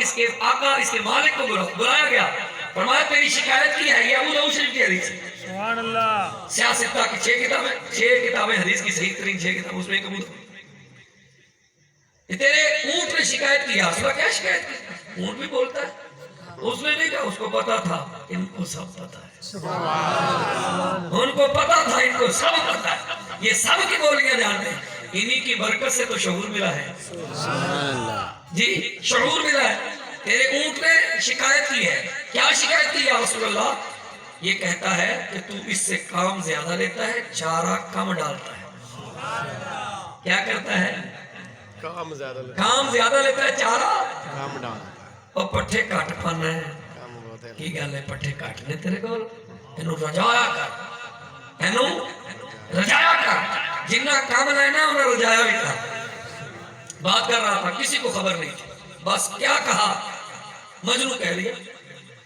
اس کے آقا اس کے مالک کو بلایا گیا، فرمایا تیری شکایت کی ہے، یہ ابو داؤد شریف کی حدیث ہے۔ سبحان اللہ۔ سیاستہ کی 6 کتابیں حدیث کی صحیح ترین 6 کتاب، اس میں ایک ابو داؤد۔ تیرے اونٹ نے شکایت کی، رسول اللہ کیا شکایت کی؟ اونٹ بھی بولتا ہے، اس نے نہیں کہا، اس کو پتا تھا ان کو سب پتا ہے، ان کو پتا تھا ان کو سب پتا ہے، یہ سب کی بولیاں جانتے ہیں، انہی کی برکت سے تو شعور ملا ہے جی، شعور ملا ہے۔ تیرے اونٹ نے شکایت کی ہے، کیا شکایت کی یا رسول اللہ؟ یہ کہتا ہے کہ تو اس سے کام زیادہ لیتا ہے، چارہ کم ڈالتا ہے۔ کیا کرتا ہے؟ کام زیادہ لیتا ہے، چارہ کام ڈالتا اور پٹھے کٹ پانا ہے۔ کام بہت ہے۔ کی گل ہے، پٹھے کٹ لے تیرے کو، اینو رجایا کر، اینو رجایا کر، جنہ کام لینا انہیں رجایا بھی کر۔ بات کر رہا تھا، کسی کو خبر نہیں تھی، بس کیا کہا مجنون کہہ لیا۔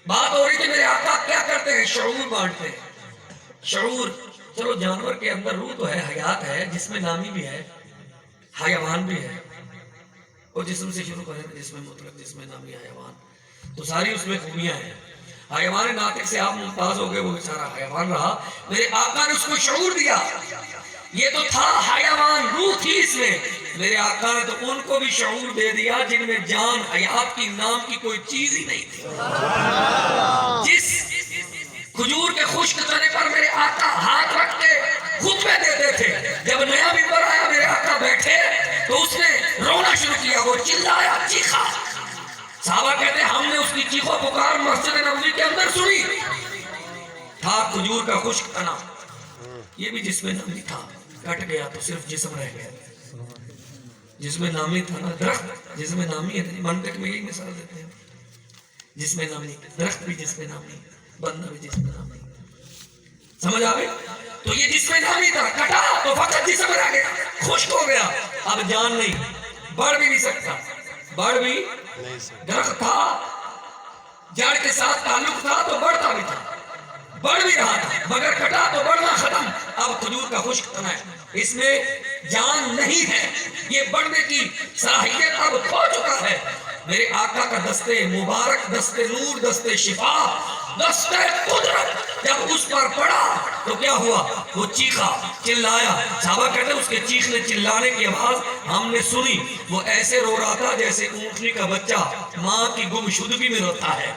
بات ہو رہی تھی میرے آقا کیا کرتے ہیں؟ شعور بانٹتے ہیں۔ شعور، چلو جانور کے اندر روح تو ہے، حیات ہے، جس میں نامی بھی ہے، حیوان بھی ہے، اور جسم سے شروع کریں جس میں مطلق، جس میں نامی حیوان، تو ساری اس میں خوبیاں ہیں۔ حیوان ناطق سے آپ ممتاز ہو گئے، وہ بیچارہ حیوان رہا، میرے آقا نے اس کو شعور دیا۔ یہ تو تھا حیوان، روح تھی اس میں، میرے آقا نے تو ان کو بھی شعور دے دیا جن میں جان حیات کی نام کی کوئی چیز ہی نہیں تھی۔ جس کھجور کے خشک تنے پر میرے آقا ہاتھ رکھ کے خطبے دیتے تھے، جب نیا ممبر آیا میرے آقا بیٹھے تو اس نے رونا شروع کیا، وہ چلایا، چیخا۔ صحابہ کہتے ہیں ہم نے اس کی چیخو پکار مسجد نبوی کے اندر سنی۔ تھا کھجور کا خشک تنا، یہ بھی جس میں نامی تھا، کٹ گیا تو صرف جسم رہ گیا۔ جس میں نامی تھا نا، درخت جس میں نامی ہے، منطق میں یہی مثال دیتے ہیں، جس میں نامی، درخت بھی جس میں نامی، بندہ بھی جس میں نامی، سمجھ آگئی؟ تو یہ جس میں نامی تھا، کٹا تو فقط جسم رہ گیا، خشک ہو گیا، اب جان نہیں، بڑھ بھی نہیں سکتا، بڑھ بھی درخت تھا، جڑ کے ساتھ تعلق تھا تو بڑھتا بھی تھا، بڑھ بھی رہا تھا، مگر کٹا تو بڑھنا ختم۔ اب کھجور کا خشک تنا ہے، اس میں جان نہیں ہے، یہ بڑھنے کی صلاحیت اب کھو چکا ہے۔ میرے آقا کا دستے مبارک، دستے نور، دستے شفا، دستے قدرت جب اس پر پڑا تو کیا ہوا؟ وہ چیخا، چلایا۔ صحابہ کہتے ہیں اس کے چیخنے چلانے کی آواز ہم نے سنی، وہ ایسے رو رہا تھا جیسے اونٹنی کا بچہ ماں کی گمشدگی میں روتا ہے۔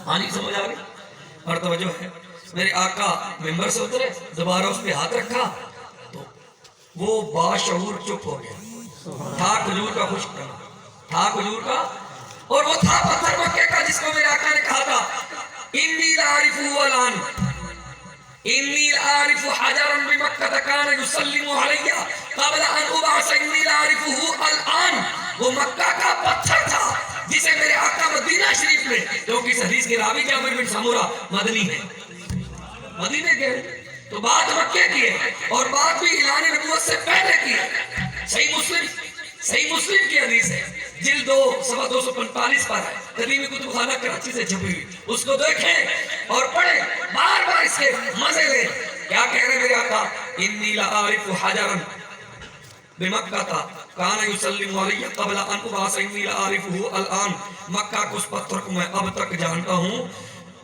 ہاں جی، سمجھ آ گئی؟ اور توجہ ہے، میرے آقا ممبر سے اترے، دوبارہ اس پہ ہاتھ رکھا تو وہ باشعور چپ ہو گیا۔ تھا کھجور کا خشک تنا، تھا کھجور کا، اور وہ تھا پتھر مکے کا جس کو میرے آقا نے کہا تھا انی لعارفہ الان، انی لعارف حجرا بمکہ کان یسلم علی قبل ان ابعث، انی لعارفہ الان، وہ مکہ کا پتھر تھا جسے میرے آقا مدینہ شریف میں، کیونکہ اس حدیث کے راوی جابر بن سمورہ مدنی ہے، مدینے کے، تو بات مکے کی ہے اور بات بھی اعلان نبوت سے پہلے کی ہے۔ صحیح مسلم کی حدیث ہے، جلد 2 صفحہ 245 پر ہے، قدیمی کتب خانہ کراچی سے چھپی ہوئی، اس کو دیکھیں اور پڑھیں، بار بار اس کے مزے لیں۔ کیا کہہ رہے میرے آقا؟ انی لعارف حجرا بمکہ کان یسلم علی قبل ان ابعث، انی لعارفہ الان، مکہ کو اس پتھر کو میں اب تک جانتا ہوں،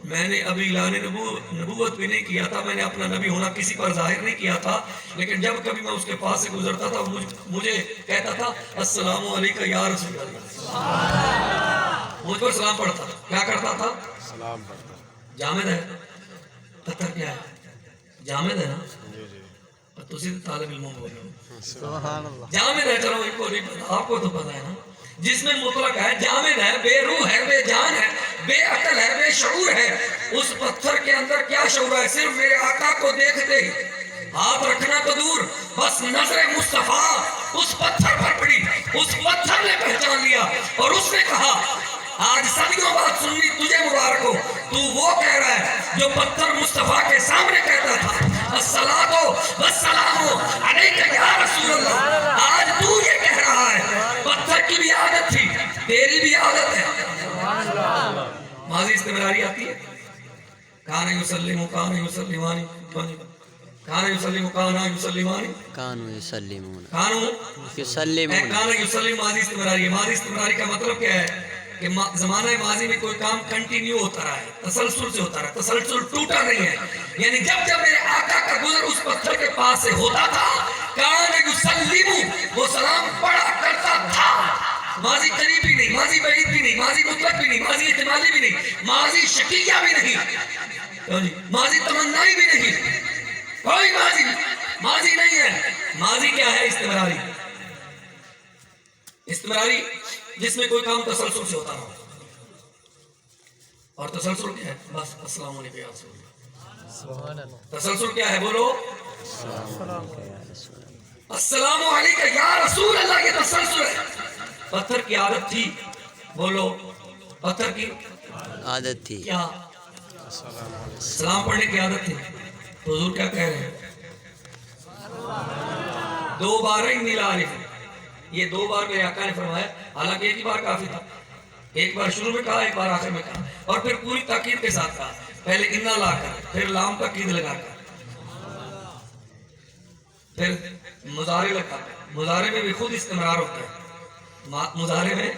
میں نے ابھی اعلان نبوت بھی نہیں کیا تھا، میں نے اپنا نبی ہونا کسی پر ظاہر نہیں کیا تھا، لیکن جب کبھی میں اس کے پاس سے گزرتا تھا مجھے کہتا تھا السلام علیکم یا رسول اللہ، مجھ پر سلام پڑھتا تھا۔ کیا کرتا تھا؟ سلام پڑھتا۔ جامد ہے، پتھر کیا ہے؟ جامد ہے نا، تو صرف طالب علموں بول رہے ہو، سبحان اللہ۔ جامد ہے، چلو ان کو نہیں پتا، آپ کو تو پتا ہے نا، جس میں مطلق ہے، جامد ہے، بے روح ہے، بے جان ہے، بے عقل ہے، بے شعور ہے، اس پتھر کے اندر کیا شعور ہے؟ صرف میرے آقا کو دیکھتے ہی، ہاتھ رکھنا تو دور، بس نظر مصطفیٰ اس پتھر پر پڑی، اس پتھر نے پہچان لیا اور اس نے کہا آج صدیوں بعد سنی تجھے مبارک ہو، تو وہ کہہ رہا ہے جو پتھر مصطفیٰ کے سامنے کہتا تھا الصلاۃ والسلام علیک یا رسول اللہ، آج تو یہ کہہ رہا ہے۔ پتھر کی بھی عادت تھی، تیری بھی عادت ہے، ماضی استمراری آتی ہے، کان یسلم کان یسلمانی، کانا یسلم کانا یسلمان کانو یسلمون کانو یسلمون کانا یسلم ماضی استمراری ہے. ماضی استمراری کا مطلب کیا ہے کہ زمانہ ماضی میں کوئی کام کنٹینیو ہوتا رہا ہے, تسلسل سے ہوتا رہا, تسلسل ٹوٹا نہیں ہے. یعنی جب جب میرے آقا کا گزر اس پتھر کے پاس سے ہوتا تھا, کانا یسلم, وہ سلام پڑھا کرتا تھا. ماضی قریب بھی نہیں, ماضی بعید بھی نہیں, ماضی مطلق بھی نہیں, ماضی احتمالی بھی نہیں, ماضی شکیہ بھی نہیں, ماضی تمنائی بھی نہیں, کوئی ماضی نہیں ہے. ماضی کیا ہے؟ استمراری. استمراری جس میں کوئی کام تسلسل سے ہوتا رہا. اور تسلسل کیا ہے؟ بس السلام علیکم یا رسول اللہ. تسلسل کیا ہے؟ بولو السلام علیکم یا رسول اللہ. یہ تسلسل ہے. پتھر کی عادت تھی, بولو پتھر کی عادت تھی, کیا سلام پڑھنے کی عادت تھی. تو حضور کیا کہہ رہے ہیں؟ دو بار ہی ملا رہے ہیں. یہ دو بار میرے آقا نے فرمایا, حالانکہ ایک ہی بار کافی تھا. ایک بار شروع میں کہا, ایک بار آخر میں کہا, اور پھر پوری تاکید کے ساتھ کہا. پہلے انا لا کر, پھر لام تاکید لگا کر, پھر مضارع لگا کر. مضارع میں بھی خود استمرار ہوتا ہے. مضارع میں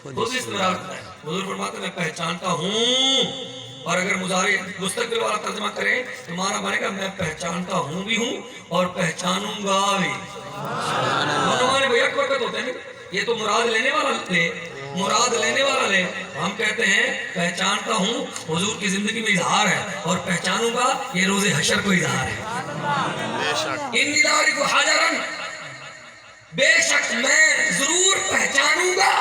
خود استمرار ہوتا ہے. حضور فرماتے ہیں میں پہچانتا ہوں. اور اگر مضارع مستقبل والا ترجمہ کریں تو معنی بنے گا میں پہچانتا ہوں بھی ہوں اور پہچانوں گا بھی. ہمارے بھیا وقت ہوتے ہیں, یہ تو مراد لینے والا لے. ہم کہتے ہیں پہچانتا ہوں حضور کی زندگی میں اظہار ہے, اور پہچانوں گا یہ روز حشر کو اظہار ہے. انی لا اعرف حجرا, بے شک میں ضرور پہچانوں گا.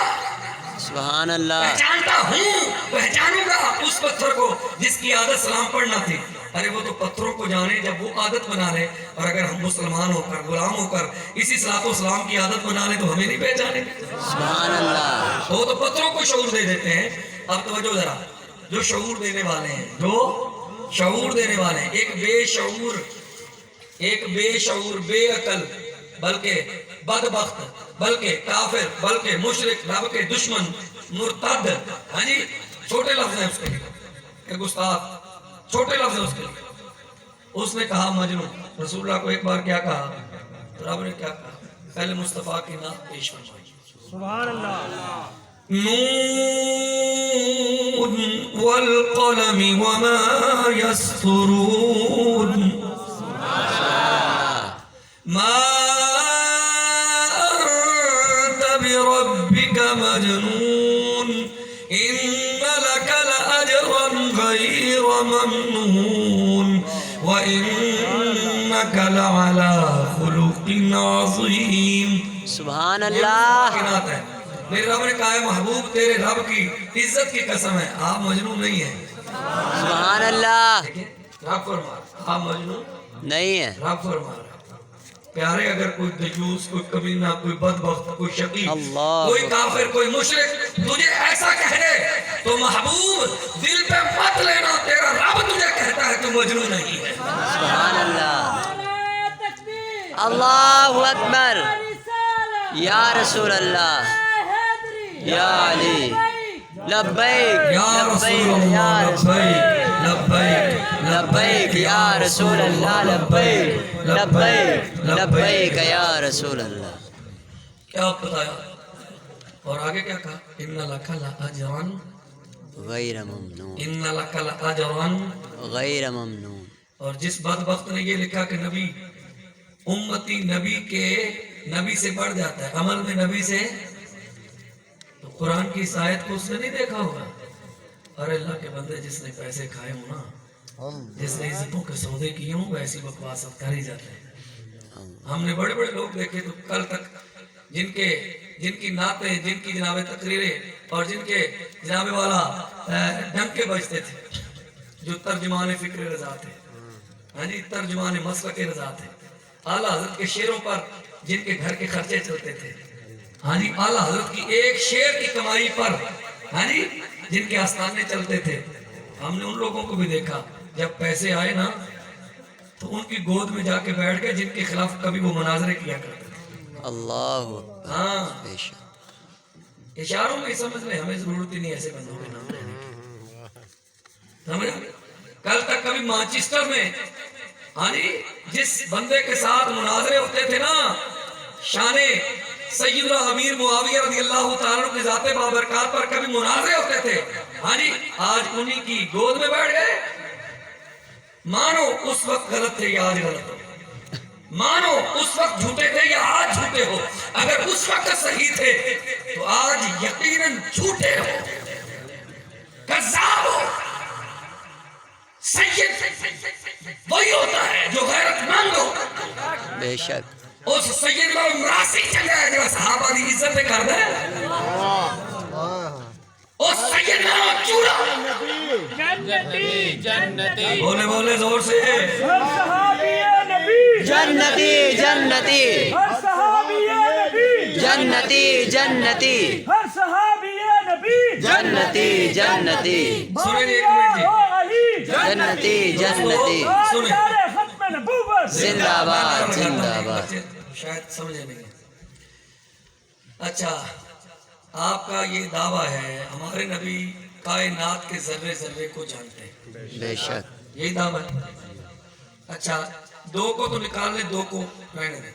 سبحان اللہ, پہچانتا ہوں, پہچانوں گا اس پتھر کو جس کی عادت سلام پڑھنا تھی. ارے وہ تو پتھروں کو جانے جب وہ عادت بنا لے, اور اگر ہم مسلمان ہو کر, غلام ہو کر اسی صلاۃ و سلام کی عادت بنا لیں تو ہمیں نہیں پہچانے. سبحان اللہ, وہ تو پتھروں کو شعور دے دیتے ہیں. اب توجہ ذرا, جو شعور دینے والے ہیں, جو شعور دینے والے ہیں, ایک بے شعور, بے عقل, بلکہ بدبخت, بلکہ کافر, بلکہ مشرک, رب کے دشمن, مرتد. ہاں جی, چھوٹے لفظ ہیں اس کے لیے. ایک استاد, چھوٹے لفظ ہیں اس کے لیے. اس نے کہا مجنون. رسول اللہ کو ایک بار کیا کہا, رب نے کیا کہا؟ پہلے مصطفیٰ کی نعت پیش فرمائی. سبحان اللہ. نون والقلم وما يسطرون ما بربك مجنون إن لك لأجرا غير ممنون وإنك لعلى خلق عظيم. سبحان اللہ. میرے رب نے کہا ہے محبوب تیرے رب کی عزت کی قسم ہے آپ مجنون نہیں ہیں. سبحان اللہ, رب فرما آپ مجنون نہیں ہے. رب فرما پیارے, اگر کوئی دجوس, کوئی کمینہ, کوئی بدبخت, کوئی شقی, کوئی کافر, کوئی مشرک تجھے ایسا کہہ دے تو محبوب دل پہ مت لینا, تیرا رب تجھے کہتا ہے تو مجنون نہیں ہے. سبحان اللہ, اللہ اکبر. یا رسول اللہ, یا علی, لبیک یا رسول اللہ, لبیک لبیک لبیک یا رسول اللہ, لبیک لبیک لبیک یا رسول اللہ. کیا بتایا اور آگے کیا کہا؟ ان لک لاجرا غیر ممنون, ان لک لاجرا غیر ممنون. اور جس بدبخت نے یہ لکھا کہ نبی امتی نبی سے بڑھ جاتا ہے, عمل میں نبی سے, تو قرآن کی اس آیت کو اس نے نہیں دیکھا ہوگا. ارے اللہ کے بندے, جس نے پیسے کھائے ہوں نا, جس نے عزتوں کے سودے کیے ہوں, ویسی بکواس کر ہی جاتے ہیں. ہم نے بڑے بڑے لوگ دیکھے تو کل تک جن کی نعتیں, جن کی جناب تقریریں, اور جن کے جناب والا ڈنکے بجتے تھے, جو ترجمان فکر رضا تھے, ہاں جی, ترجمان مسلک رضا تھے, اعلیٰ حضرت کے شعروں پر جن کے گھر کے خرچے چلتے تھے, ہاں جی, اعلیٰ حضرت کی ایک شعر کی کمائی پر, ہاں جی, جن کے آستانے چلتے تھے. ہم نے ان لوگوں کو بھی دیکھا جب پیسے آئے نا تو ان کی گود میں جا کے بیٹھ گئے جن کے خلاف کبھی وہ مناظرے کیا کرتے تھے. اللہ, ہاں, اشاروں میں سمجھ لیں, ہمیں ضرورت ہی نہیں ایسے بندوں کے نام لینے کی. سمجھ, کل تک کبھی مانچسٹر میں, ہاں جی, جس بندے کے ساتھ مناظرے ہوتے تھے نا، شان سیدنا امیر معاویہ رضی اللہ تعالیٰ عنہ کی ذات بابرکات پر کبھی مناظرے ہوتے تھے، ہاں جی آج انہی کی گود میں بیٹھ گئے. مانو اس وقت غلط تھے یا آج غلط ہو، مانو اس وقت جھوٹے تھے یا آج جھوٹے ہو. اگر اس وقت صحیح تھے تو آج یقیناً جھوٹے ہو، کذاب ہو. سید وہی ہوتا ہے جو غیرت مند ہو. بے شک اس سید کو مراسی چنگا ہے جو صحابہ دی عزت کر دے. اس سید کو چورا جنتی جنتی بولے بولے زور سے ہر صحابی نبی جنتی جنتی ہر صحابی نبی جنتی جنتی ہر صحابی نبی جنتی جنتی سنیں ایک منٹ جی. علی جنتی جنتی تاجدار ختم نبوت زندہ باد زندہ باد. شاید سمجھے نہیں. اچھا آپ کا یہ دعویٰ ہے ہمارے نبی کائنات کے ذرے ذرے کو جانتے ہیں، بے شک یہی دعویٰ ہے. اچھا دو کو تو نکال لے، دو کو رہنے دیں،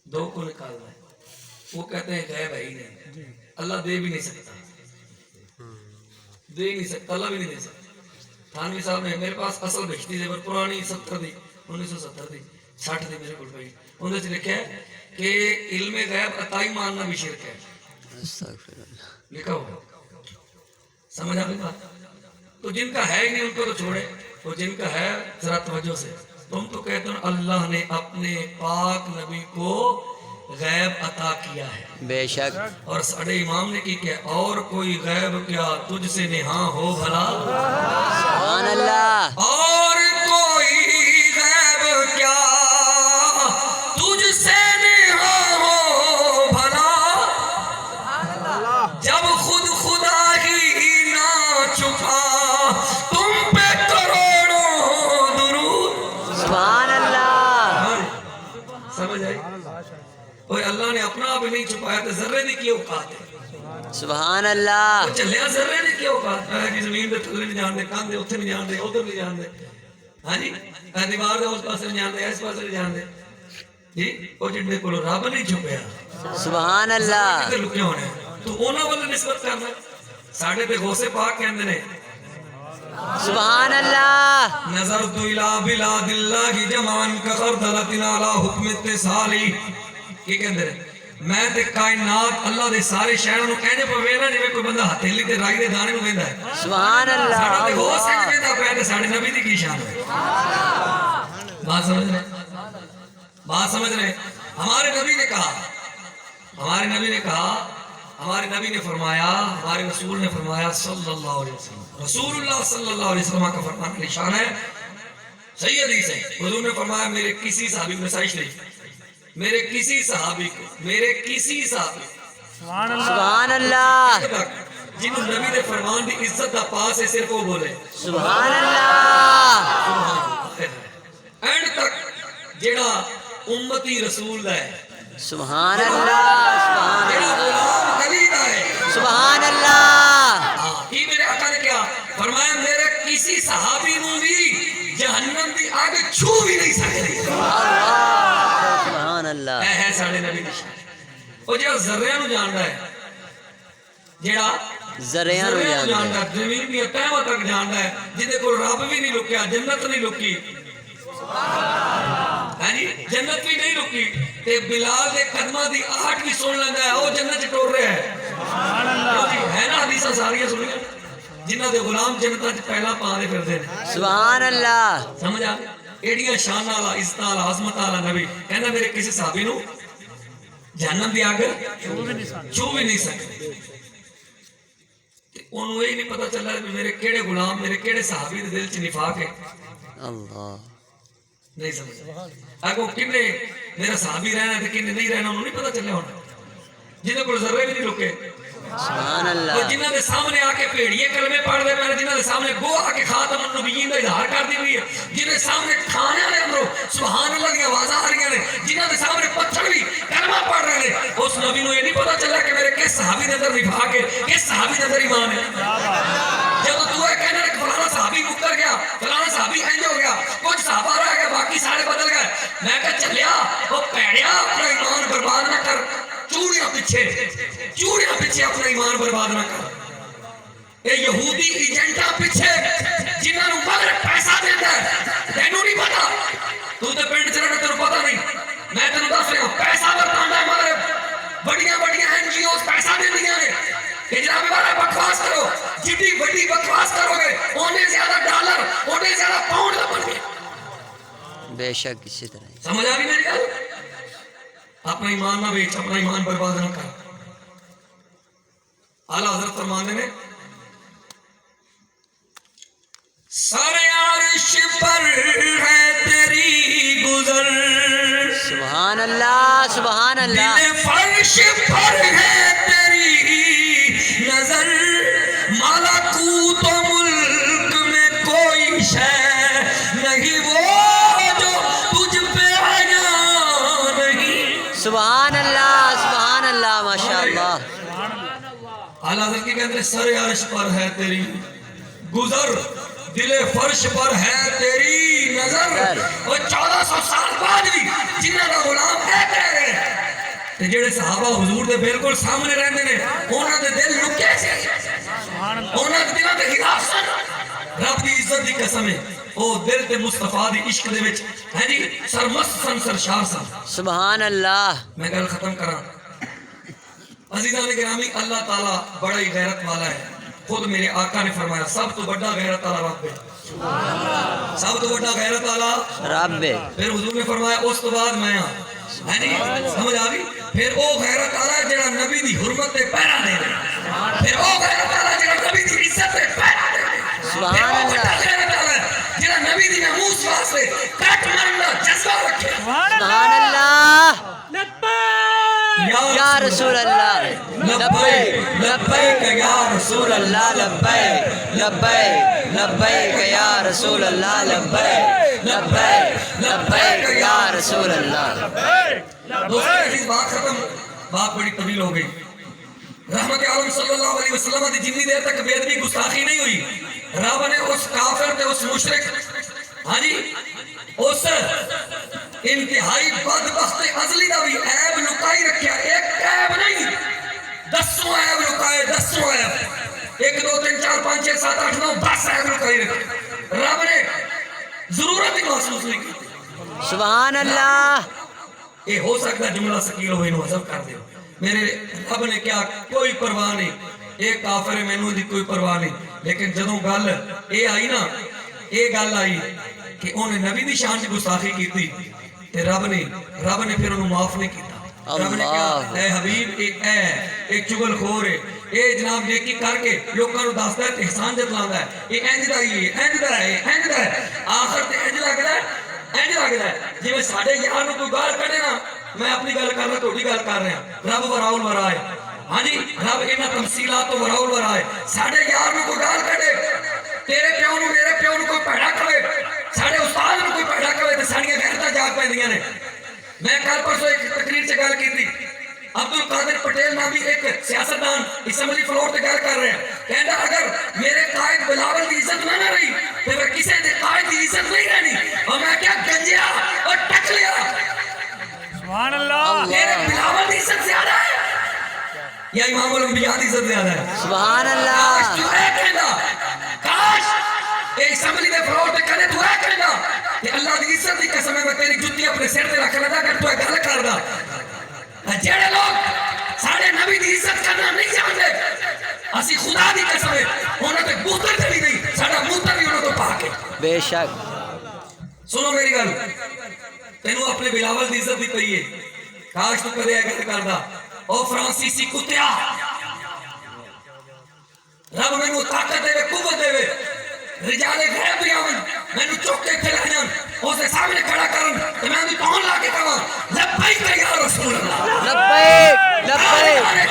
دو کو نکال لیں. وہ کہتے ہیں غیب ہے ہی نہیں، اللہ دے بھی نہیں سکتا، دے نہیں سکتا، اللہ بھی نہیں دے سکتا. تھانوی صاحب نے میرے پاس اصل بھیجتی زیور پرانی 70 دی 1970 دی 60 دی میرے کو بھائی انہوں نے لکھا ہے کہ علم غیب عطائی ماننا بھی شرک ہے. استغفر اللہ. لکھا ہوا سمجھ آ گئی بات. تو جن کا ہے ہی نہیں ان کو تو چھوڑے، اور جن کا ہے ذرا توجہ سے. تم تو کہتے ہو اللہ نے اپنے پاک نبی کو غیب عطا کیا ہے، بے شک اور ساڑھے امام نے کی کہ اور کوئی غیب کیا تجھ سے نہاں ہو بھلا، سبحان اللہ. اور کوئی غیب کیا تجھ سے نہاں ہو بھلا، جب خود خدا ہی نہ چھپا تم پہ کروڑوں درود. سبحان اللہ. سمجھ آئی؟ اور اللہ نے اپنا بھی نہیں چھپایا تو ذرے نے کی اوقات ہے. سبحان اللہ. چلیا ذرے نے کی اوقات ہے کہ زمین دے تھلے نہیں جان دے، کان دے اتھے نہیں جان دے، ادھر نہیں جان دے، ہاں جی دیوار دے اس پاسے نہیں جان دے، اس پاسے نہیں جان دے جی. اور جن دے کولو رب نہیں چھپیا سبحان اللہ. کدھر لکے ہونے تو انہاں والے نسبت کرنا. ساڈے تے غوث پاک کہندے نے سبحان اللہ. نظرت الى بلاد اللہ جمعن کخردلت علی حکم اتصالی. کی کہندے نے میں تے کائنات اللہ دے سارے شہروں نو کہنے پہ وینا جویں کوئی بندہ ہتھیلی تے رائی دے دانے نو ویندا ہے. سبحان ساڈا تے اللہ. غوث سنگ ویندا پیا تے ساڈے نبی دی کی شان ہے. بات سمجھ رہے بات سمجھ رہے. ہمارے نبی نے کہا، ہمارے نبی نے کہا، ہمارے نبی نے فرمایا، ہمارے رسول نے فرمایا صلی اللہ علیہ وسلم، رسول اللہ صلی اللہ علیہ وسلم کا فرمان نشان ہے. صحیح حدیث ہے. حضور نے فرمایا میرے کسی صحابی میں سائش نہیں، میرے کسی صحابی کو، میرے کسی صحابی سبحان اللہ. جنہوں نبی نے فرمان دی عزت دا پاس ہے صرف وہ بولے سبحان اللہ. اینڈ تک جیڑا امتی رسول دا ہے، سبحان اللہ. سبحان جیڑا اللہ. غلام علی دا ہے. سبحان اللہ. کی میرے آقا نے کیا فرمایا میرے کسی صحابی نو بھی جہنم دی آگ چھو بھی نہیں سکتے. سبحان اللہ. اے ہے ساڑھے نبی نشان. وہ جیڑا ذریعہ نو جاندا ہے، جیڑا ذریعہ نو جاندا ہے، زمین دی تہواں تک جاندا ہے، جہدے کول رب بھی نہیں لکیا، جنت نہیں لکی، ہاں جی جنت بھی نہیں لکی، تے بلال دے قدماں دی آہٹ بھی سن لیندا ہے، او جنت چ ٹر رہا ہے. ہے نا حدیثاں ساریاں سنیاں جنہاں دے غلام جنتاں چ پہلا پا دے پھردے نے. سبحان اللہ. سمجھ آ ایڑیاں شان والا عزت والا عظمت والا نبی کہندا میرے کسی صحابی نو جہنم دی آگ چھو بھی نہیں سکتے. انہوں یہ نہیں پتا چلا کہ میرے کیڑے غلام، میرے کیڑے صحابی دے دل چ نفاق ہے. اللہ نہیں سمجھ اگو کنے میرا صحابی رہنا تے کنے نہیں رہنا انہوں نہیں پتا چلیا ہونا. جنہاں کو ذرے بھی نہیں رکے، سبحان اور اللہ. جنہاں دے سامنے آ کے بھیڑیے کلمے پڑھ دے پہلے، جنہاں دے سامنے گو آ کے خاتم النبیین دا اظہار کر دی ہوئی ہے، جنہاں دے سامنے کھانے والے اندروں سبحان اللہ کی آوازاں آ رہی ہیں، جنہاں دے سامنے پتھر بھی کلمہ پڑھ رہے ہیں. اس نبی نو یہ نہیں پتا چلا کہ میرے کس صحابی دے اندر نفاق ہے، کس صحابی دے اندر ایمان ہے. جب تو ہے کہنا کہ فلانا صحابی مکر گیا فلاں صحابی انج ہو گیا کچھ صحابہ رہ گئے باقی سارے بدل گئے میں کہا چلیا وہ پیڑیا اپنا ایمان برباد نہ کر چوڑیاں پیچھے اپنا ایمان برباد نہ کر اے یہودی ایجنٹاں پیچھے جنہاں نوں مغرب پیسہ دیندا ہے تینوں نہیں پتا تو تے پنڈ چ رہنا تینوں پتا نہیں میں تینوں دس رہا پیسہ ورتاندا ہے مغرب بڑیاں این جی اوز پیسہ دیندیاں نے کہ جناب والا بکواس کرو جتنی بڑی بکواس کرو گے اونے زیادہ ڈالر اونے زیادہ پاؤنڈ لبن گے بے شک اسی طرح سمجھ آ گئی میری گل اپنا ایمان نہ بیچ اپنا ایمان برباد نہ کر اعلیٰ حضرت فرماتے ہیں سر عرش پر ہے تیری گزر سبحان اللہ سبحان اللہ دل فرش پر ہے تیری نظر ملکوت و ملک میں کوئی شے نہیں وہ جو تجھ پہ آیا نہیں سبحان اللہ ماشاء اللہ اعلیٰ حضرت کی کہتے ہیں سر عرش پر ہے تیری گزر دل فرش پر ہے تیری نظر اور 1400 سال بعد بھی جنہاں دا غلام ہے کہہ رہے ہیں تے جڑے صحابہ حضور دے بالکل سامنے رہندے نے انہاں دے دل لکے سی انہاں دے دلاں تے خلاف سن رب دی عزت دی قسم ہے او دل تے مصطفیٰ دی عشق دے وچ ہے جی سرمست سن سرشار سن سبحان اللہ میں گل ختم کراں عزیزان گرامی اللہ تعالیٰ بڑا ہی غیرت والا ہے خود میرے آقا نے فرمایا سب تو بڑا غیرت والا رب ہے سب تو بڑا غیرت والا رب پھر حضور نے فرمایا اس تو بعد میں ہاں ہے نہیں سمجھ آ گئی پھر او غیرت والا جڑا نبی دی حرمت تے پہرا دے پھر او غیرت والا جڑا نبی دی عزت تے پہرا دے سبحان اللہ جڑا نبی دی ناموس واسطے کٹ مرنا جذبہ رکھے سبحان اللہ یا رسول اللہ لبیک لبیک یا رسول اللہ لبیک لبیک لبیک یا رسول اللہ لبیک لبیک لبیک یا رسول اللہ دوستو عزیز بات ختم بات بڑی طویل ہو گئی رحمت عالم صلی اللہ علیہ وسلم دی جتنی دیر تک بے ادبی گستاخی نہیں ہوئی رب نے اس کافر تے اس مشرک ہاں جی اس انتہائی بدبخت ازلی دا بھی عیب لکائی رکھیا ایک عیب نہیں 10 عیب لکائے 10 عیب 1 2 3 4 5 6 7 8 9 10 عیب لکائی رکھے رب نے ضرورت ہی محسوس نہیں کی سبحان اللہ یہ ہو سکتا جملہ سکیل ہوئے انہوں حضب کر دے میرے رب نے کیا کوئی پرواہ نہیں ایک کافر ہے میں دی کوئی پرواہ نہیں لیکن جدوں گل اے آئی نا اے گل آئی کہ انہیں نبی دی شان سے گستاخی کی تھی تے رب نے پھر انہوں معاف نہیں کیتا رب نے کہا اے حبیب ایک چگل خور ہے اے جناب نیکی کر کے لوگوں کو دستا ہے احسان جتلانا ہے یہ انج دا ہی ہے انج دا ہے آخر تے انج لگ رہا ہے جی میں ساڑھے یہاں نو کوئی گال کرنے نا میں اپنی گال کر رہا توڑی گال کر رہا رب وراؤل ورا ہے ہاں جی رب انہا تمثیلات تو وراؤل ورا ہے ساڑھے یہاں نو کوئی گال کرنے تیرے پیو نو میرے پیو نو کوئی پیڑا کرے ساڑھے استاد نو کوئی پیڑا کرے تو ساڑھیاں غیرتاں جاگ پہندیاں نے میں کل پرسوں ایک تقریر سے گال کی تھی عبدالقادر پٹیل نامی ایک سیاستدان اسمبلی فلور تے گال کر رہے ہیں کہندا اگر میرے قائد بلاول کی عزت نہ رہی تو پھر کسی دے قائد کی عزت نہیں رہنی اور میں کیا گنجیا اور ٹکلیا سبحان اللہ میرے بلاول کی عزت زیادہ ہے یا امام الانبیاء کی عزت زیادہ ہے سبحان اللہ کاش تو ہے کہندا کاش ایک اسمبلی دے فلور تے کہنے تو ہے کہندا کہ اللہ دی عزت دی قسم ہے میں تیری جُتی اپنے سر تے رکھ لدا کہ تو گل کردا جڑے لوگ ساڑھے نبی دی عزت کرنا نہیں جانتے اسی خدا دی قسم ہے انہوں تے بوتر چلی گئی ساڑھا موتر بھی انہوں تو پاکے بے شک سنو میری گل تینوں اپنے بلاول دی عزت بھی پہیے کاش تو کدے گل کردا او فرانسیسی کتیا رب میں نو طاقت دے قوت دے رجال غیب بھی آمن میں نو چوکے کھلائیں اسے سامنے کھڑا کرن تو میں انہوں پہن لا کے کہاں لبیک یا رسول اللہ لبیک لبیک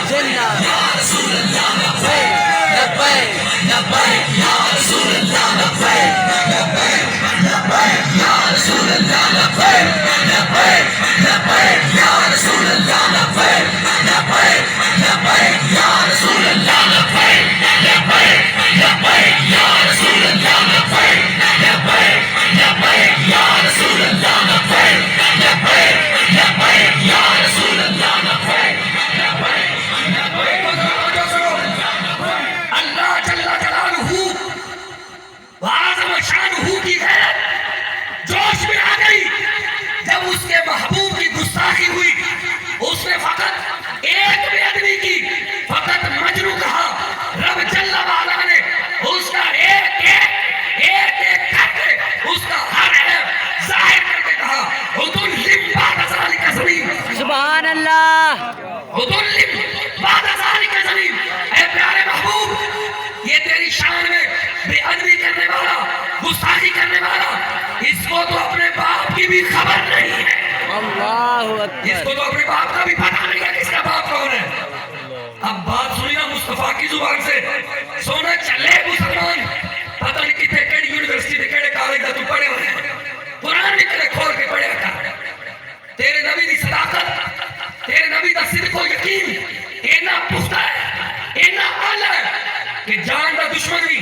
زندہ یا رسول اللہ لبیک لبیک لبیک یا رسول اللہ لبیک لبیک لبیک یا رسول اللہ لبیک لبیک لبیک یا رسول اللہ لبیک لبیک لبیک یا رسول اللہ لبیک لبیک لبیک یا رسول اللہ اس اکبر کو تو اپنے باپ کا بھی پتہ نہیں ہے کس کا باپ کون ہے. اب بات سنی نا مصطفیٰ کی زبان سے, سونا چلے مسلمان پتہ نہیں کتنے کیڑی یونیورسٹی دے کیڑے کالج دا تو پڑھے ہوئے ہیں, قرآن بھی کدے کھول کے پڑھیا کر. تیرے نبی دی صداقت, تیرے نبی دا صدق و یقین اینا پختہ ہے, اینا اعلیٰ ہے کہ جان دا دشمن بھی,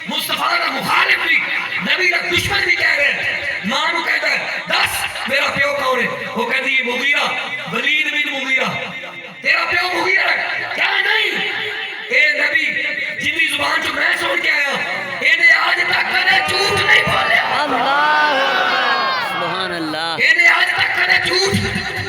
مصطفیٰ دا مخالف بھی, نبی دا دشمن بھی کہہ رہے ہیں. ماں کو کہتا ہے دس میرا پیو کون ہے, وہ کہتی ہے مغیرہ, ولید بن مغیرہ. تیرا پیو مغیرہ ہے کیا نہیں؟ اے نبی جنی زبان جو میں سن کے آیا انہیں آج تک کدے جھوٹ نہیں بولیا. اللہ اکبر سبحان اللہ انہیں آج تک کدے جھوٹ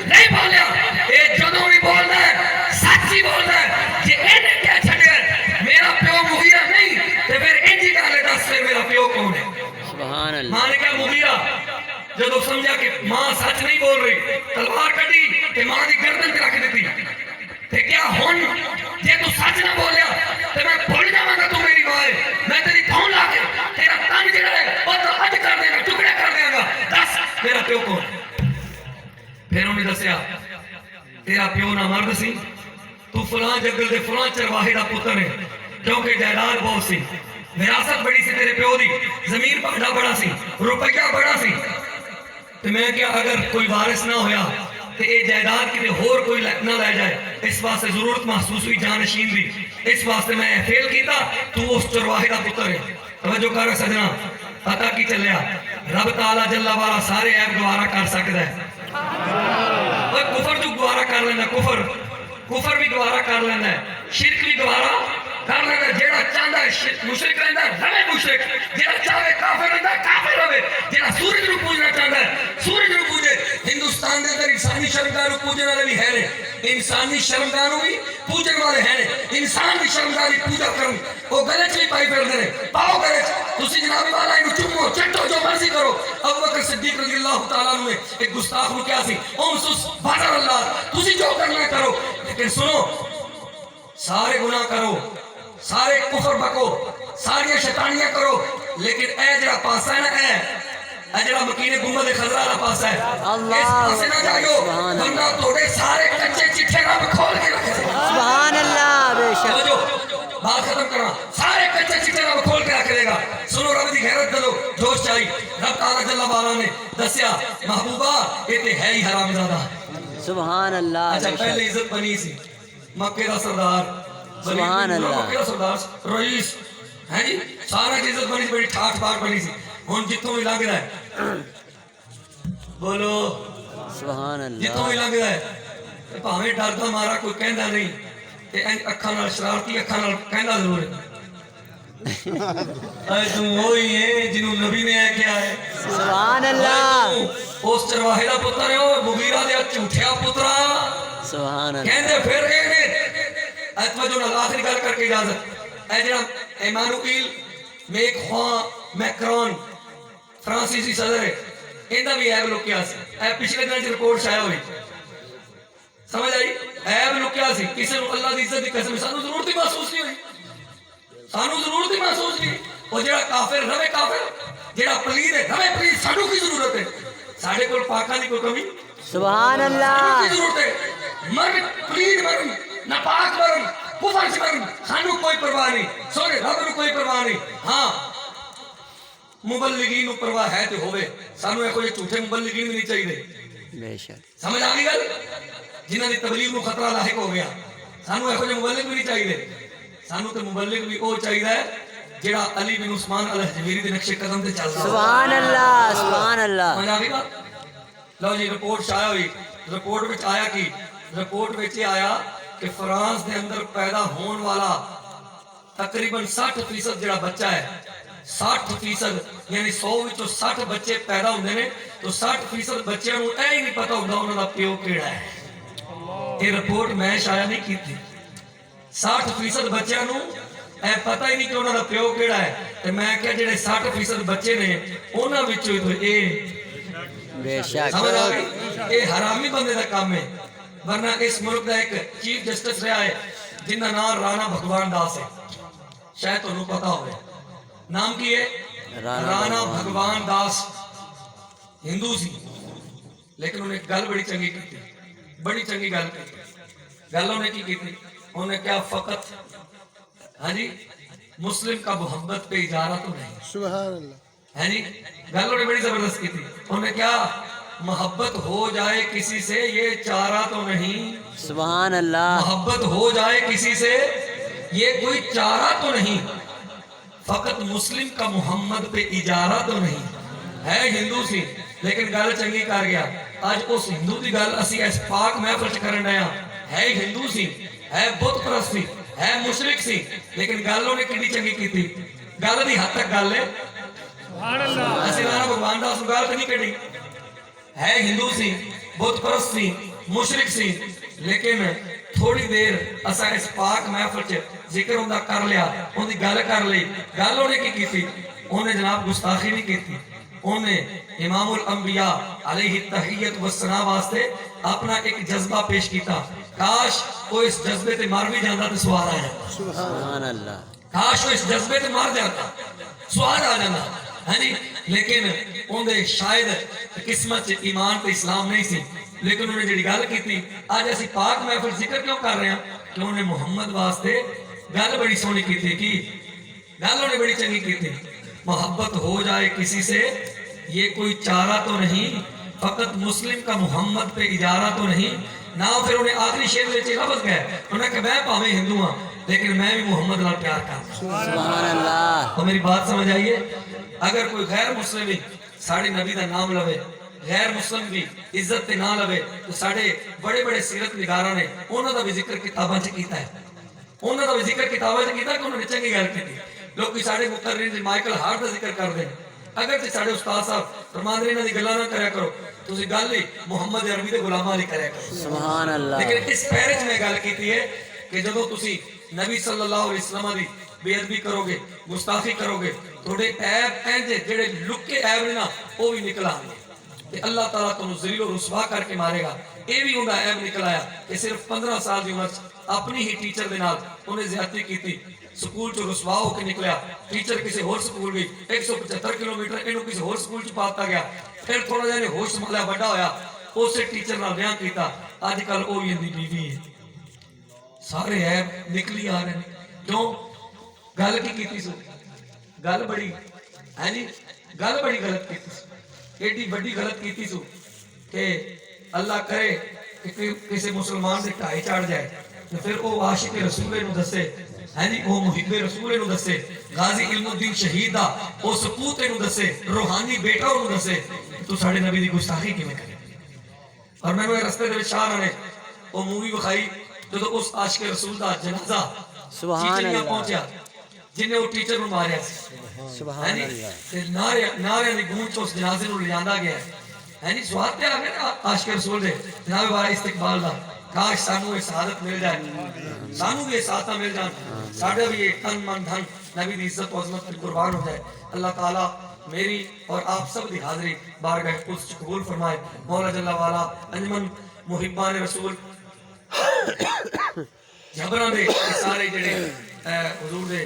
نہیں بولیا. اے جدوں بھی بولنا ہے سچ ہی بولنا ہے. جی انہیں کیا چھڑے میرا پیو مغیرہ نہیں تو پھر انجی گالے دس سے میرا پیو کون ہے. سبحان اللہ ماں نے کہا مغیرہ, جدو سمجھا کہ ماں سچ نہیں بول رہی, تلوار کٹی کہ ماں دی گردن پہ رکھ دیتی. تے کیا ہن جے تو سچ نہ بولیا تے میں بھول جاواں گا تو میری ماں ہے, میں تیری تھون لا کے تیرا تن جڑا ہے وہ تو اج کر دے گا, ٹکڑے کر دے گا. دس میرا پیو کون. پھر انہیں دسیا تیرا پیو نہ مرد سی, تو فلاں جنگل دے فلاں چرواہے دا پتر ہے, کیونکہ جائیداد بہت سی, وراثت بڑی سی تیرے پیو دی, زمین پہنڈا بڑا سی, روپیہ بڑا سی. تو میں کیا اگر کوئی وارث نہ ہویا کہ اے جائیداد کتے ہور کوئی نہ لے جائے, اس واسطے ضرورت محسوس ہوئی جانشین دی, اس واسطے میں فیل کیتا, تو اس چرواہے دا پتر ہے. توجہ کر سجنا, پتہ کی چلیا رب تعالیٰ جلہ والا سارے عیب گوارا کر سکتا ہے. اور کفر جو گوارا کر لینا, کفر بھی گوارا کر لینا ہے, شرک بھی گوارا کر لینا. جیڑا چاہتا ہے مشرک رہتا ہے رہے مشرک, جیڑا چاہے کافر رہتا ہے کافر رہے, جیڑا سورج نو پوجنا چاہتا ہے سورج نو پوجے. ہندوستان دے اندر انسانی شرمگاہ نو پوجن والے بھی ہے نے, انسانی شرمگاہ نو بھی پوجن والے ہیں نے. انسان دی شرمگاہ دی پوجا کرن وہ گلے چ بھی پائی پھردے نے, پاؤ گلے چ تسی جناب والا اینو چومو چٹو جو مرضی کرو. ابو بکر صدیق رضی اللہ تعالیٰ عنہ نے ایک گستاخ نو کیا سی, امسس بازار اللہ, تسی جو کرنا کرو, لیکن سنو سارے گناہ کرو, سارے کفر بکو, ساری شیطانیاں کرو, لیکن اے جڑا پاسا ہے نا, اے جڑا مکین گنبد خضرا والا پاسا ہے, اس پاسے نہ جائیو ورنہ تھوڑے سارے کچے چٹھے رب کھول کے رکھے. سبحان اللہ بے شک بات ختم کرنا, سارے کچے چٹھے رب کھول کے رکھ دے گا. سنو رب دی غیرت دلو جوش چاہی. رب تعالیٰ جل والا نے دسیا محبوبہ یہ تے ہے ہی حرام زادہ. سبحان اللہ اچھا بے پہلے شک عزت بنی سی, مکے دا سردار, سبحان اللہ. مکے دا سردار رئیس ہے جی, سارا عزت بنی سی, بڑی ٹھاٹ باٹ بنی سی. ہن جتوں بھی لنگ رہا ہے بولو, سبحان جتوں بھی اللہ لنگ رہا ہے بھاویں ڈردا مارا کوئی کہندا نہیں, تے اکھاں نال شرارتی اکھاں نال کہندا ضرور ہے اے تم وہی ہے جنوں نبی نے کیا ہے. سبحان اللہ اس چرواہے دا پتر ہے, او مغیرہ دے جھوٹیا پترا سبحان اللہ کہندے پھر گئے نے. توجہ نال آخری گل کر کے اجازت, اے جڑا ایمانوئل میکرون فرانسیسی صدر ہے, ایندا بھی عیب لکیا سی. اے پچھلے دن چ رپورٹ شائع ہوئی, سمجھ آئی, عیب لکیا سی. کسی نو اللہ دی عزت دی قسم سانو ضرورت ہی محسوس نہیں ہوئی, سانو ضرورت ہی محسوس نہیں. اور جڑا کافر رہے کافر, جڑا پلید ہے رہے پلید, سانو کی ضرورت ہے. ساڈے کول پاکاں دی کوئی کمی, سبحان اللہ کی ضرورت ہے. مرن پلید مرن, ناپاک مرن, کفر سے مرن, سانو کوئی پرواہ نہیں, سونے رب نو کوئی پرواہ نہیں. ہاں مبلغین نو پرواہ ہے تے ہوے, سانو ایہو جے جھوٹے مبلغین نہیں چاہیے. بے شک سمجھ آ گئی گل, جنہاں دی تبلیغ نو خطرہ لاحق ہو گیا. سانو ایہو جے مبلغ بھی نہیں چاہیے, سانو تے مبلغ بھی او چاہیے جڑا علی بن عثمان الحجویری دے نقش قدم تے چلدا. سبحان اللہ سبحان اللہ سمجھ آ گئی بات. لو جی رپورٹ شائع ہوئی, رپورٹ وچ آیا کی, رپورٹ وچ آیا کہ فرانس دے اندر پیدا ہون والا تقریباً 60% جڑا بچہ ہے, 60% یعنی 100 وچوں 60 بچے پیدا ہوندے نے, تو 60% بچیاں نو اے ہی نہیں پتہ ہوندا انہاں دا پیو کیڑا ہے. یہ رپورٹ میں شائع نہیں کیتی. 60% بچیاں نو اے پتہ ہی نہیں کہ انہاں دا پیو کیڑا ہے. تے میں کہیا جڑے 60% بچے نے انہاں وچوں تو اے بے شک سمجھ آ گئی, اے حرامی بندے دا کام ہے. ورنہ اس ملک دا ایک چیف جسٹس رہا ہے جن کا نام رانا بھگوان داس ہے, شاید تمہیں پتا ہوئے. نام کی ہے رانا بھگوان داس, ہندو سی لیکن انہیں گل بڑی چنگی کی، بڑی چنگی گل کی. گل انہیں کی تھی؟ انہیں کیا فقط ہاں جی مسلم کا محبت پہ اجارہ تو نہیں سبحان اللہ. ہے جی. گل انہیں بڑی زبردست کی تھی. انہیں کیا محبت ہو جائے کسی سے یہ چارہ تو نہیں، سبحان اللہ. محبت ہو جائے کسی سے یہ کوئی چارہ تو نہیں، فقط مسلم کا محمد پہ اجارہ تو نہیں. ہے ہندو سی لیکن گل چنگی کر گیا. آج اس ہندو دی گل اسی اس پاک محفل چ کرن ڈے ہاں. ہے ہندو سی، ہے بت پرست سی، ہے مشرک سی، لیکن گل انہیں کڈی چنگی کی تھی. گل دی حد تک گل ہے سبحان اللہ. اسی رانا بھگوان دا اس گل تو نہیں کڈی. ہے ہندو سی، بت پرست سی، مشرک سی، لیکن تھوڑی دیر اسا اس پاک محفل چ ذکر ہوندا کر لیا، ان دی گل کر لی. گل انہیں کی تھی؟ انہیں جناب گستاخی نہیں کی تھی. انہیں امام الانبیاء علیہ التحیت والثناء واسطے اپنا ایک جذبہ پیش کیتا. کاش وہ اس جذبے تے مر بھی جاندہ تے سواد آ جاتا. سبحان اللہ. کاش وہ اس جذبے تے مر جاتا سواد آ جانا ہے جی. لیکن انہیں شاید قسمت چ ایمان تے اسلام نہیں سی. لیکن انہیں جڑی گل کی تھی آج ایسی پاک محفل ذکر کیوں کر رہے ہیں کہ انہیں محمد واسطے گل بڑی سونی کی تھی. کی گل انہیں بڑی چنگی کی تھی؟ محبت ہو جائے کسی سے یہ کوئی چارہ تو نہیں، فقط مسلم کا محمد پہ اجارہ تو نہیں. نہ پھر انہیں آخری شعر میں لفظ گئے انہیں کہ میں پاویں ہندو ہاں لیکن میں بھی محمد نال پیار کرتا. سبحان اللہ. تو میری بات سمجھ آئیے. اگر کوئی غیر مسلم بھی ساڑھے نبی دا نام لوے، غیر مسلم بھی عزت تے نہ لوے، تو ساڑھے بڑے بڑے سیرت نگاراں نے انہوں دا بھی ذکر کتاباں چ کیتا ہے. انہوں دا بھی ذکر کتاباں چ کیتا کہ انہوں نے چنگی گل کی. لوگ ساڑھے مقررین مائیکل ہارٹ دا ذکر کر دیں. اگر تے ساڑھے استاد صاحب فرمان رہے انہوں دی گلاں نہ کریا کرو تو اسی گل ہی محمد عربی دے غلاماں نہیں کریا کرو. سبحان اللہ. لیکن اس پیرج میں گل کیتی ہے کہ جدو تسی نبی صلی اللہ علیہ وسلم دی بے ادبی کرو گے، گستاخی کرو گے، تھوڑے عیب اینجے جڑے لکے عیب نے نا وہ بھی نکل آئیں گے تے اللہ تعالیٰ تمہیں ذلیل و رسوا کر کے مارے گا. یہ بھی انہوں عیب نکل آیا کہ صرف 15 سال دی عمر اپنی ہی ٹیچر دے نال انہیں زیادتی کی تھی. سکول چو رسوا ہو کے نکلیا، ٹیچر کسی اور سکول گئی 175 کلومیٹر انہوں کسی اور سکول چ پاتا گیا. پھر تھوڑا جانے ہوش سنبھالیا بڑا ہویا اسے ٹیچر نال بیان کیتا. آج کل وہ بھی اندی بیوی ہے. سارے عیب نکلی آ رہے ہیں. کیوں؟ گل کی تھی سو گل بڑی ہے جی گل بڑی غلط کی تھی. ایڈی بڑی غلط کی تھی سو کہ اللہ کرے کہ کسی مسلمان سے ٹھائی چڑھ جائے تو پھر وہ عاشق رسول نو دسے ہے جی وہ محب رسول نو دسے غازی علم الدین شہید دا وہ سپوت نو دسے روحانی بیٹا نو دسے تو ساڑھے نبی دی گستاخی کی میں کرے. اور میں نے رستے دے شاہ نے وہ مووی بخائی جو اس عاشق رسول دا جنازہ سبحان چیچنیاں اللہ. پہنچیا جنہیں وہ ٹیچر نو ماریا سی. سبحان اللہ. نعرے دی گونج تو اس جنازے نو لیاندا گیا ہے جی. سواد تے آ گئے نا عاشق رسول دے جناب والا استقبال دا. کاش سانو یہ سعادت مل جائے، سانو بھی یہ سعادتاں مل جان، ساڈا بھی یہ تن من دھن نبی دی عزت و عظمت پہ قربان ہو جائے. اللہ تعالیٰ میری اور آپ سب دی حاضری بارگاہ قدس چ قبول فرمائے. مولا جل والا انجمن محبان رسول جھبراں دے سارے جڑے حضور دے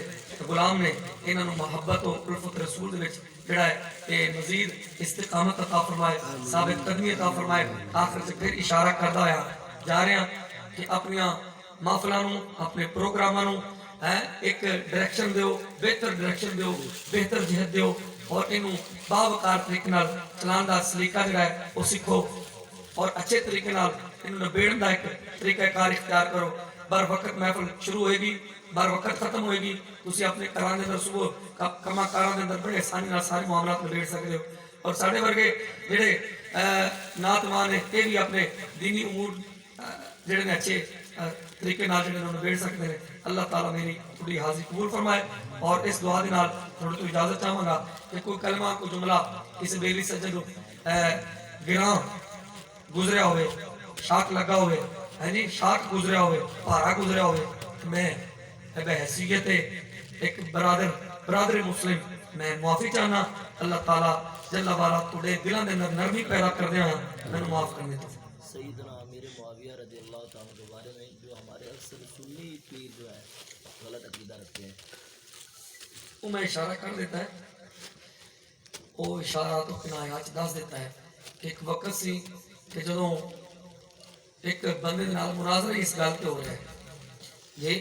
غلام نے انہاں نو محبت و الفت رسول دے وچ جڑا ہے کہ مزید استقامت عطا فرمائے، ثابت قدمی عطا فرمائے. آخر سے پھر اشارہ کردا ہویا جا رہے ہیں کہ اپنی محفلاں نو اپنے پروگراماں نو ایک ڈائریکشن دیو، بہتر ڈائریکشن دیو، بہتر جہت دیو اور انہوں باوقار طریقے نال چلان دا سلیقہ جڑا ہے وہ سیکھو اور اچھے طریقے نال انہوں نے بیڑن دا ایک طریقہ کار اختیار کرو. بر وقت محفل شروع ہوئے گی، بر وقت ختم ہوئے گی. تسی اپنے کاران دے اندر صبح کما کاران دے اندر بڑے آسانی نال سارے معاملات میں بیٹھ سکتے ہو. اور ساڑھے ورگے جڑے ناتمان نے یہ بھی اپنے دینی امور جڑے نے اچھے طریقے نال جڑے انہوں نے بیٹھ سکتے ہیں. اللہ تعالیٰ میری تھوڑی حاضری قبول فرمائے اور اس دعا دے نال تھوڑی تو اجازت چاہوں گا کہ کوئی کلمہ کوئی جملہ کسی بیلی سجدو گراں گزریا ہوئے، شاک لگا ہوئے ہے جی، شاک گزریا ہوئے، پارا گزریا ہوئے، میں بحیثیت ایک برادر مسلم میں معافی چاہنا. اللہ تعالیٰ جل والا تھوڑے دلوں دے اندر نرمی پیدا کر دیا میں معاف کرنے تو. سیدنا امیر معاویہ رضی اللہ تعالیٰ کے بارے میں جو ہمارے اکثر سنی پیر جو ہے غلط عقیدہ رکھتے ہیں، وہ میں اشارہ کر دیتا ہے، وہ اشارہ تو کنایات دس دیتا ہے کہ ایک وقت سی کہ ਜਦੋਂ ایک بندے ਦੇ ਨਾਲ ਮੁਨਾਜ਼ਰਾ ਇਸ ਗੱਲ ਤੇ ਹੋ ਰਿਹਾ ਹੈ ਜੀ